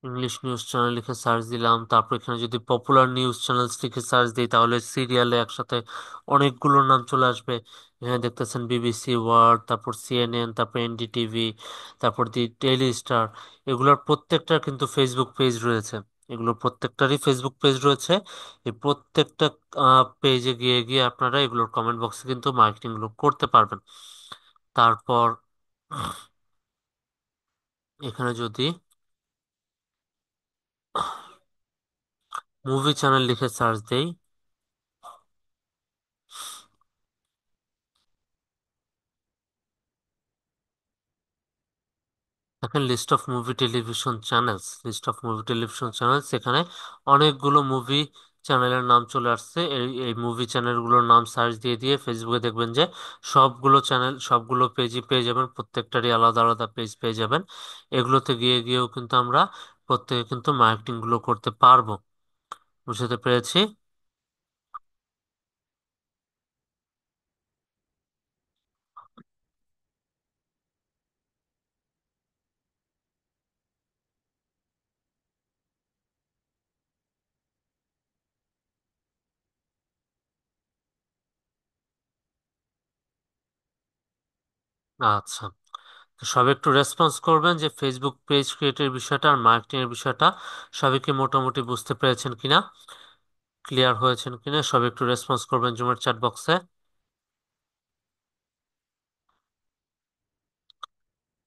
ইংলিশ নিউজ চ্যানেল লিখে সার্চ দিলাম। তারপর এখানে যদি পপুলার নিউজ চ্যানেলস লিখে সার্চ দিই, তাহলে সিরিয়ালে একসাথে অনেকগুলো নাম চলে আসবে। এখানে দেখতেছেন বিবিসি ওয়ার্ল্ড, তারপর সিএনএন, তারপর এনডিটিভি, তারপর দি ডেইলি স্টার। এগুলোর প্রত্যেকটার কিন্তু ফেসবুক পেজ রয়েছে। এগুলোর প্রত্যেকটারই ফেসবুক পেজ রয়েছে। এই প্রত্যেকটা পেজে গিয়ে গিয়ে আপনারা এগুলোর কমেন্ট বক্সে কিন্তু মার্কেটিং গুলো করতে পারবেন। তারপর এখানে যদি মুভি চ্যানেল লিখে সার্চ দেই, দেখেন list of movie television channels, list of movie television channels, এখানে অনেকগুলো মুভি চ্যানেলের নাম চলে আসছে। এই এই মুভি চ্যানেলগুলোর নাম সার্চ দিয়ে দিয়ে ফেসবুকে দেখবেন যে সবগুলো চ্যানেল, সবগুলো পেজই পেয়ে যাবেন, প্রত্যেকটারই আলাদা আলাদা পেজ পেয়ে যাবেন। এগুলোতে গিয়ে গিয়েও কিন্তু আমরা প্রত্যেকে কিন্তু মার্কেটিং গুলো করতে পারবো। বুঝতে পেরেছি। আচ্ছা, তো সব একটু রেসপন্স করবেন যে ফেসবুক পেজ ক্রিয়েটের বিষয়টা আর মার্কেটিং এর বিষয়টা সবাইকে মোটামুটি বুঝতে পেরেছেন কিনা, ক্লিয়ার হয়েছেন কিনা, সব একটু রেসপন্স করবেন জুমের চ্যাট বক্সে।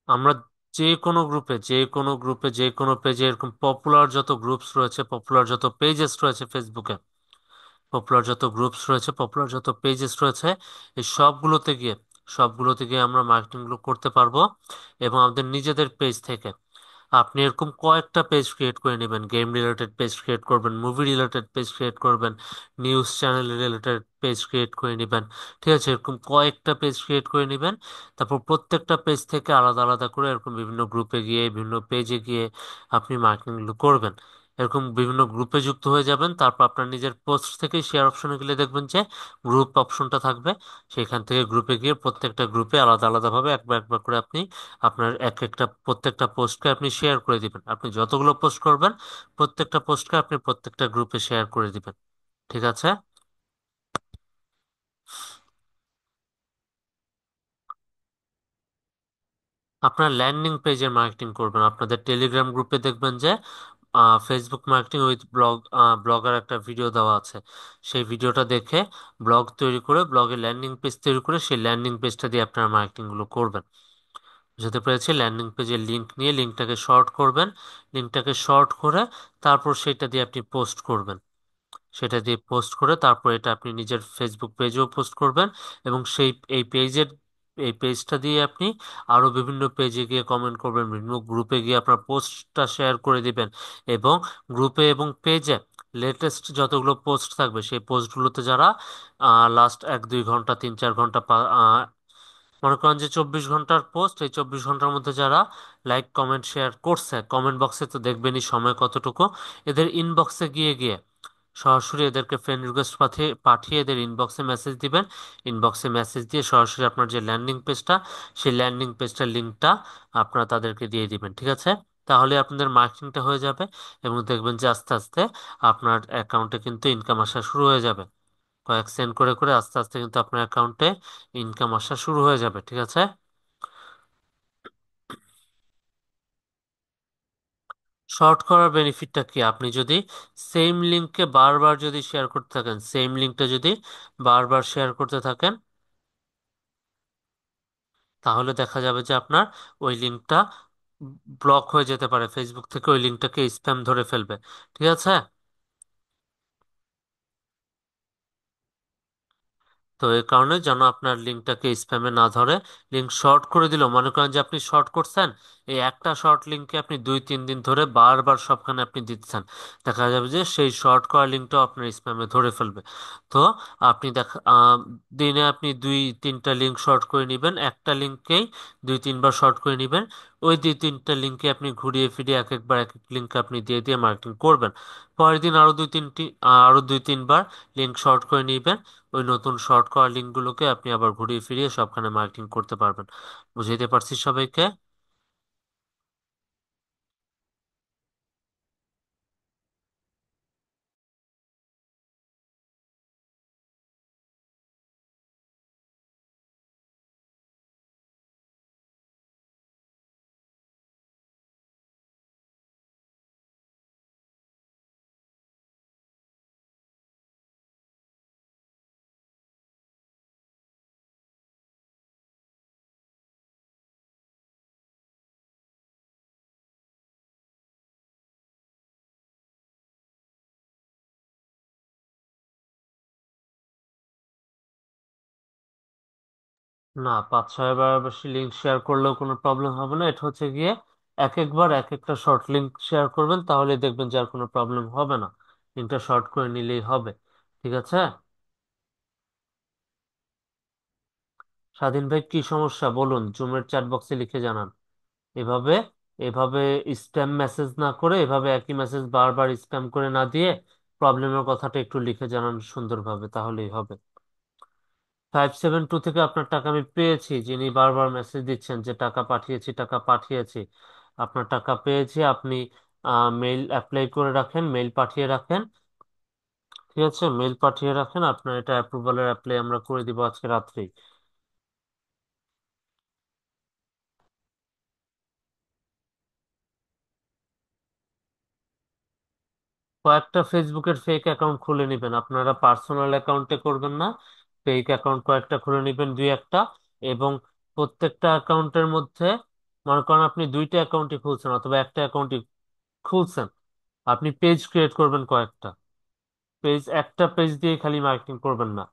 আমরা যে কোনো পেজে এরকম পপুলার যত গ্রুপস রয়েছে, পপুলার যত পেজেস রয়েছে ফেসবুকে, পপুলার যত গ্রুপস রয়েছে, পপুলার যত পেজেস রয়েছে, এই সবগুলোতে গিয়ে আমরা মার্কেটিং গুলো করতে পারবো। এবং আমাদের নিজেদের পেজ থেকে আপনি এরকম কয়েকটা পেজ ক্রিয়েট করে নেবেন, গেম রিলেটেড পেজ ক্রিয়েট করবেন, মুভি রিলেটেড পেজ ক্রিয়েট করবেন, news channel related page create করে নেবেন। ঠিক আছে, এরকম কয়েকটা পেজ ক্রিয়েট করে নেবেন। তারপর প্রত্যেকটা পেজ থেকে আলাদা আলাদা করে এরকম বিভিন্ন গ্রুপে গিয়ে, বিভিন্ন পেজে গিয়ে আপনি মার্কেটিং করবেন। এরকম বিভিন্ন গ্রুপে যুক্ত হয়ে যাবেন। তারপর আপনার নিজের পোস্ট থেকে শেয়ার অপশনে গেলে দেখবেন যে গ্রুপ অপশনটা থাকবে। সেখান থেকে গ্রুপে গিয়ে প্রত্যেকটা গ্রুপে আলাদা আলাদা ভাবে একবার একবার করে আপনি আপনার এক একটা প্রত্যেকটা পোস্টকে আপনি শেয়ার করে দিবেন। আপনি যতগুলো পোস্ট করবেন প্রত্যেকটা পোস্টকে আপনি প্রত্যেকটা গ্রুপে শেয়ার করে দিবেন। ঠিক আছে। আপনার ল্যান্ডিং পেজের মার্কেটিং করবেন। আপনাদের টেলিগ্রাম গ্রুপে দেখবেন যে ফেসবুক মার্কেটিং উইথ ব্লগার একটা ভিডিও দেওয়া আছে। সেই ভিডিওটা দেখে ব্লগ তৈরি করে, ব্লগে ল্যান্ডিং পেজ তৈরি করে সেই ল্যান্ডিং পেজটা দিয়ে আপনারা মার্কেটিং গুলো করবেন। বুঝতে পেরেছি। ল্যান্ডিং পেজের লিঙ্ক নিয়ে লিঙ্কটাকে শর্ট করবেন, লিঙ্কটাকে শর্ট করে তারপর সেটা দিয়ে আপনি পোস্ট করবেন। সেটা দিয়ে পোস্ট করে তারপর এটা আপনি নিজের ফেসবুক পেজেও পোস্ট করবেন। এবং এই পেজটা দিয়ে আপনি আরো বিভিন্ন পেজে গিয়ে কমেন্ট করবেন, বিভিন্ন গ্রুপে গিয়ে আপনার পোস্টটা শেয়ার করে দিবেন। এবং গ্রুপে এবং পেজে লেটেস্ট যতগুলো পোস্ট থাকবে সেই পোস্টগুলোতে যারা লাস্ট 1-2 ঘন্টা, 3-4 ঘন্টা মনে করেন যে 24 ঘন্টার পোস্ট, এই 24 ঘন্টার মধ্যে যারা লাইক কমেন্ট শেয়ার করছে, কমেন্ট বক্সে তো দেখবেনই সময় কতটুকু, এদের ইনবক্সে গিয়ে গিয়ে সরাসরি এদেরকে ফ্রেন্ড রিকোয়েস্ট পাঠিয়ে পাঠিয়ে এদের ইনবক্সে মেসেজ দিবেন। ইনবক্সে মেসেজ দিয়ে সরাসরি আপনার যে ল্যান্ডিং পেজটা, সেই ল্যান্ডিং পেজটার লিঙ্কটা আপনারা তাদেরকে দিয়ে দিবেন। ঠিক আছে, তাহলে আপনাদের মার্কেটিংটা হয়ে যাবে। এবং দেখবেন যে আস্তে আস্তে আপনার অ্যাকাউন্টে কিন্তু ইনকাম আসা শুরু হয়ে যাবে। কয়েক সেন্ট করে করে আস্তে আস্তে কিন্তু আপনার অ্যাকাউন্টে ইনকাম আসা শুরু হয়ে যাবে। ঠিক আছে। শর্ট করার বেনিফিটটা কি, আপনি যদি সেম লিঙ্ককে বারবার যদি শেয়ার করতে থাকেন, সেম লিঙ্কটা যদি বারবার শেয়ার করতে থাকেন, তাহলে দেখা যাবে যে আপনার ওই লিঙ্কটা ব্লক হয়ে যেতে পারে, ফেসবুক থেকে ওই লিঙ্কটাকে স্প্যাম ধরে ফেলবে। ঠিক আছে। তো এই কারণে যেন আপনার লিঙ্কটাকে স্প্যামে না ধরে, লিঙ্ক শর্ট করে দিল, মনে করেন যে আপনি শর্ট করছেন, এই একটা শর্ট লিঙ্কে আপনি 2-3 দিন ধরে বারবার সবখানে আপনি দিচ্ছেন, দেখা যাবে যে সেই শর্ট করা লিঙ্কটাও আপনার স্প্যামে ধরে ফেলবে। তো আপনি দিনে আপনি 2-3টা লিঙ্ক শর্ট করে নেবেন, একটা লিঙ্ককেই 2-3 বার শর্ট করে নেবেন। ওই 2-3টা লিঙ্কে আপনি ঘুরিয়ে ফিরিয়ে এক একবার এক এক লিঙ্ক আপনি দিয়ে দিয়ে মার্কেটিং করবেন। পরের দিন আরো 2-3 বার লিঙ্ক শর্ট করে নেবেন। ওই নতুন শর্ট করা লিঙ্কগুলোকে আপনি আবার ঘুরিয়ে ফিরিয়ে সবখানে মার্কেটিং করতে পারবেন। বুঝাইতে পারছি সবাইকে? না, 5-6 বার বেশি লিঙ্ক শেয়ার করলেও কোনো প্রবলেম হবে না। এটা হচ্ছে গিয়ে এক একবার এক একটা শর্ট লিঙ্ক শেয়ার করবেন, তাহলে দেখবেন যে আর কোনো প্রবলেম হবে না। লিঙ্কটা শর্ট করে নিলেই হবে। ঠিক আছে। স্বাধীন ভাই, কি সমস্যা বলুন, জুমের চ্যাট বক্সে লিখে জানান। এভাবে এভাবে স্প্যাম মেসেজ না করে, এভাবে একই মেসেজ বারবার স্প্যাম করে না দিয়ে প্রবলেমের কথাটা একটু লিখে জানান সুন্দরভাবে, তাহলেই হবে। 572 থেকে আপনার টাকা আমি পেয়েছি, যিনি বারবার মেসেজ দিচ্ছেন যে টাকা পাঠিয়েছি, টাকা পাঠিয়েছি। আপনার টাকা পেয়েছি, আপনি মেইল অ্যাপ্লাই করে রাখেন, মেইল পাঠিয়ে রাখেন। ঠিক আছে, মেইল পাঠিয়ে রাখেন, আপনার এটা অ্যাপ্রুভালের অ্যাপ্লাই আমরা করে দিব আজকে রাত্রেই। কয়েকটা ফেসবুকের ফেক অ্যাকাউন্ট খুলে নেবেন, আপনারা পার্সোনাল অ্যাকাউন্টে করবেন না। ফেক অ্যাকাউন্ট কয়েকটা খুলে নেবেন, দুই একটা। এবং প্রত্যেকটা অ্যাকাউন্টের মধ্যে, মনে করেন আপনি দুইটা অ্যাকাউন্টই খুলছেন অথবা একটা অ্যাকাউন্টই খুলছেন, আপনি পেজ ক্রিয়েট করবেন কয়েকটা। পেজ, একটা পেজ দিয়ে খালি মার্কেটিং করবেন না,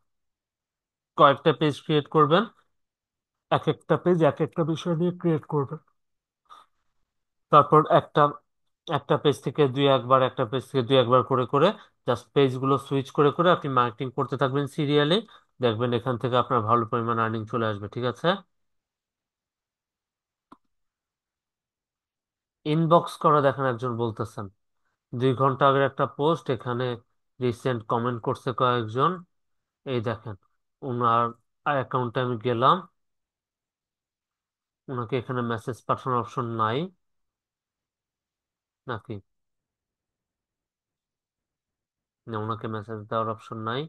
কয়েকটা পেজ ক্রিয়েট করবেন। এক একটা পেজ এক একটা বিষয় নিয়ে ক্রিয়েট করবেন। তারপর একটা একটা পেজ থেকে দুই একবার, একটা পেজ থেকে দুই একবার করে করে জাস্ট পেজগুলো সুইচ করে করে আপনি মার্কেটিং করতে থাকবেন সিরিয়ালি। দেখবেন এখান থেকে আপনার ভালো পরিমাণ আর্নিং চলে আসবে। ঠিক আছে। ইনবক্স করা দেখেন, একজন বলতেছেন 2 ঘন্টা আগের একটা পোস্ট, এখানে রিসেন্ট কমেন্ট করছে কয়েকজন। এই দেখেন, ওনার অ্যাকাউন্টে আমি গেলাম, ওনাকে এখানে মেসেজ পাঠানোর অপশন নাই নাকি? না, ওনাকে মেসেজ দেওয়ার অপশন নাই।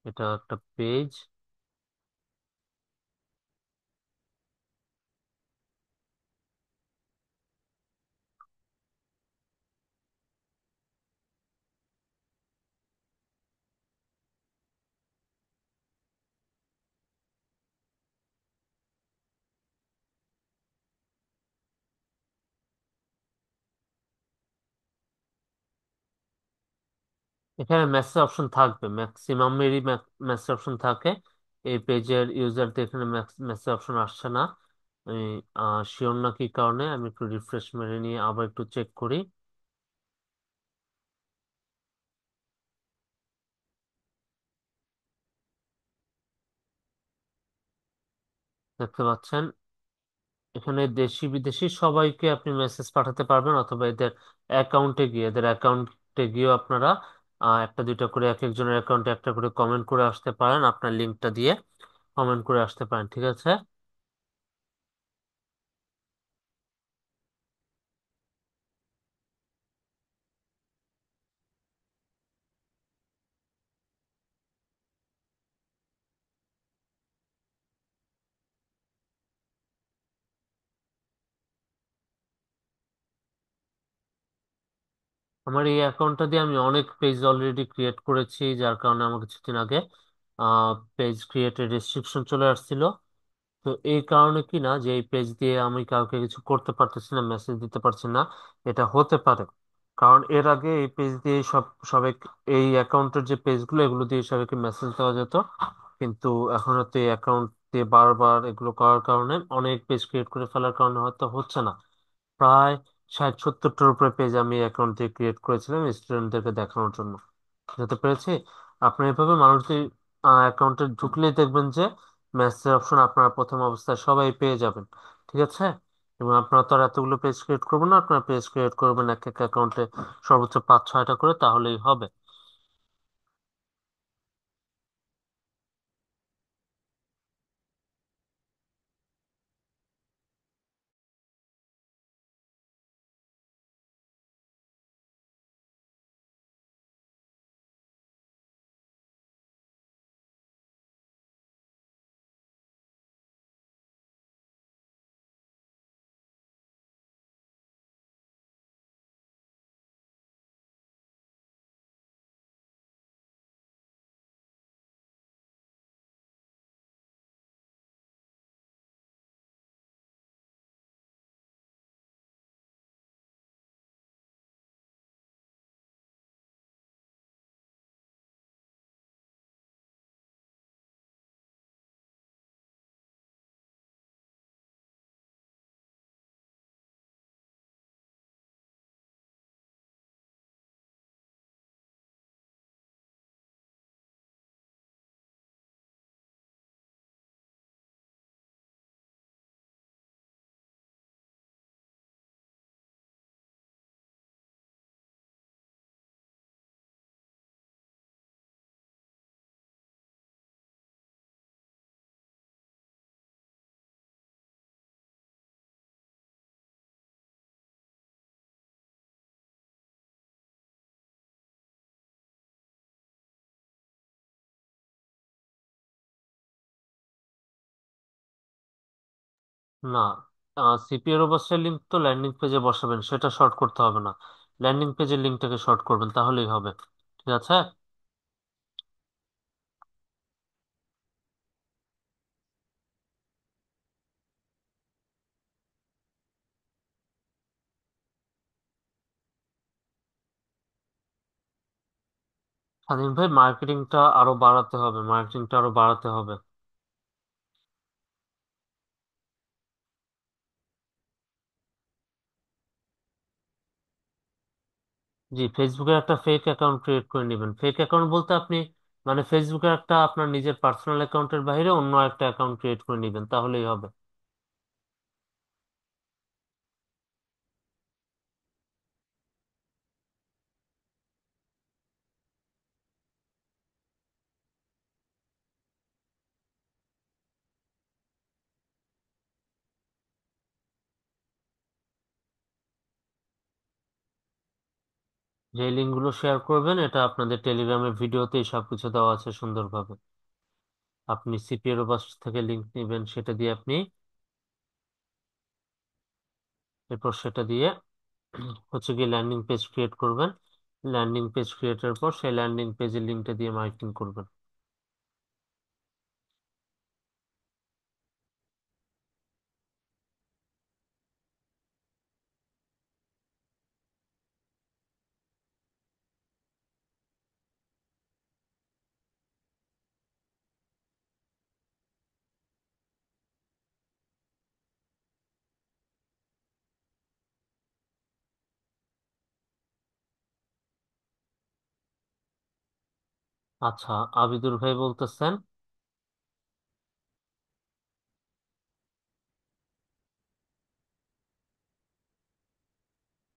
এটা একটা পেজ। এখানে মেসেজ অপশন থাকবে, ম্যাক্সিমামেরই মেসেজ অপশন থাকে। এই পেজের ইউজারদের এখানে মেসেজ অপশন আসছে না। আমি শিওর না কি কারণে, আমি একটু রিফ্রেশ মেরে নিয়ে আবার একটু চেক করি। দেখতে পাচ্ছেন এখানে দেশি বিদেশি সবাইকে আপনি মেসেজ পাঠাতে পারবেন, অথবা এদের অ্যাকাউন্টে গিয়ে, এদের অ্যাকাউন্টে গিয়েও আপনারা একটা দুইটা করে এক একজনের অ্যাকাউন্টে একটা করে কমেন্ট করে আসতে পারেন, আপনার লিঙ্কটা দিয়ে কমেন্ট করে আসতে পারেন। ঠিক আছে। আমার এই অ্যাকাউন্টটা দিয়ে আমি অনেক পেজ অলরেডি ক্রিয়েট করেছি, যার কারণে আমার কিছুদিন আগে পেজ ক্রিয়েটের রেস্ট্রিকশন চলে আসছিল। তো এই কারণে কি না, যে এই পেজ দিয়ে আমি কাউকে কিছু করতে পারতেছি না, মেসেজ দিতে পারছি না, এটা হতে পারে। কারণ এর আগে এই পেজ দিয়ে সবাই, এই অ্যাকাউন্টের যে পেজগুলো, এগুলো দিয়ে সবাইকে মেসেজ দেওয়া যেত। কিন্তু এখন তো এই অ্যাকাউন্ট দিয়ে বারবার এগুলো করার কারণে, অনেক পেজ ক্রিয়েট করে ফেলার কারণে হয়তো হচ্ছে না। প্রায় 60-70টার উপরে পেজ আমি অ্যাকাউন্ট দিয়ে ক্রিয়েট করেছিলাম স্টুডেন্টদেরকে দেখানোর জন্য। বুঝতে পেরেছি। আপনি এভাবে মানুষদের অ্যাকাউন্টে ঢুকলেই দেখবেন যে মেসেজ অপশন আপনারা প্রথম অবস্থায় সবাই পেয়ে যাবেন। ঠিক আছে। এবং আপনারা তো আর এতগুলো পেজ ক্রিয়েট করবেন না, আপনারা পেজ ক্রিয়েট করবেন এক এক অ্যাকাউন্টে সর্বোচ্চ 5-6টা করে, তাহলেই হবে। না, সিপিএ রোবাস্টের লিঙ্ক তো ল্যান্ডিং পেজে বসাবেন, সেটা শর্ট করতে হবে না। ল্যান্ডিং পেজের লিঙ্কটাকে শর্ট করবেন, তাহলেই হবে। ঠিক আছে। স্বাধীন ভাই, মার্কেটিংটা আরো বাড়াতে হবে, মার্কেটিংটা আরো বাড়াতে হবে। জি, ফেসবুকের একটা ফেক অ্যাকাউন্ট ক্রিয়েট করে নেবেন। ফেক অ্যাকাউন্ট বলতে আপনি মানে ফেসবুকের একটা আপনার নিজের পার্সোনাল অ্যাকাউন্টের বাইরে অন্য একটা অ্যাকাউন্ট ক্রিয়েট করে নেবেন, তাহলেই হবে। যে লিঙ্কগুলো শেয়ার করবেন, এটা আপনাদের টেলিগ্রামের ভিডিওতেই সবকিছু দেওয়া আছে সুন্দরভাবে। আপনি সিপিএ রোবাস্ট থেকে লিঙ্ক নেবেন, সেটা দিয়ে আপনি এরপর সেটা দিয়ে হচ্ছে গিয়ে ল্যান্ডিং পেজ ক্রিয়েট করবেন। ল্যান্ডিং পেজ ক্রিয়েটের পর সেই ল্যান্ডিং পেজের লিঙ্কটা দিয়ে মার্কেটিং করবেন। আচ্ছা, আবিদুর ভাই বলতেছেন।